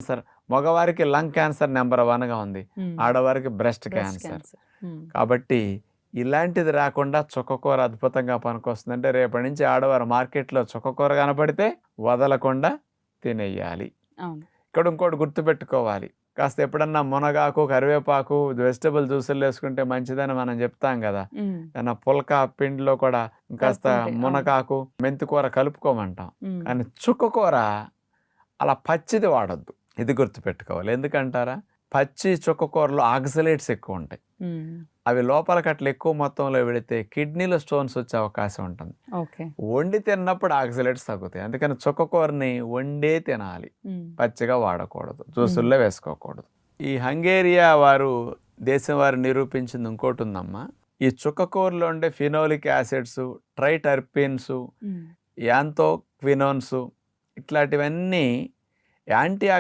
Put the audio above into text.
Cancer, మగవారికి lung cancer number 1గా ఉంది, ఆడవారికి బ్రెస్ట్ క్యాన్సర్. కాబట్టి ఇలాంటిది రాకుండా చుక్కకూర అద్భుతంగా పనికొస్తుంది. అంటే రేపటి నుంచి ఆడవారు మార్కెట్లో చుక్కకూర కనపడితే వదలకుండా తినేయాలి. ఇక్కడ ఇంకోటి గుర్తుపెట్టుకోవాలి, కాస్త ఎప్పుడన్నా మునగాకు, కరివేపాకు, వెజిటబుల్ జ్యూసులు వేసుకుంటే మంచిదని మనం చెప్తాం కదా. పుల్కా పిండిలో కూడా కాస్త మునగాకు, మెంతికూర కలుపుకోమంటాం. కానీ చుక్కకూర అలా పచ్చిది వాడద్దు, ఇది గుర్తుపెట్టుకోవాలి. ఎందుకంటారా, పచ్చి చుక్కకూరలో ఆక్సలేట్స్ ఎక్కువ ఉంటాయి. అవి లోపలికి అట్లా ఎక్కువ మొత్తంలో వెళితే కిడ్నీలో స్టోన్స్ వచ్చే అవకాశం ఉంటుంది. వండి తిన్నప్పుడు ఆక్సలేట్స్ తగ్గుతాయి. అందుకని చుక్కకూరని వండే తినాలి, పచ్చిగా వాడకూడదు, జ్యూసుల్లో వేసుకోకూడదు. ఈ హంగేరియా వారు దేశం వారు నిరూపించింది ఇంకోటి ఉందమ్మా. ఈ చుక్కకూరలో ఉండే ఫినోలిక్ యాసిడ్స్, ట్రైటర్పిన్స్, యాంతోక్వినోన్స్ ఇట్లాంటివన్నీ యాంటీ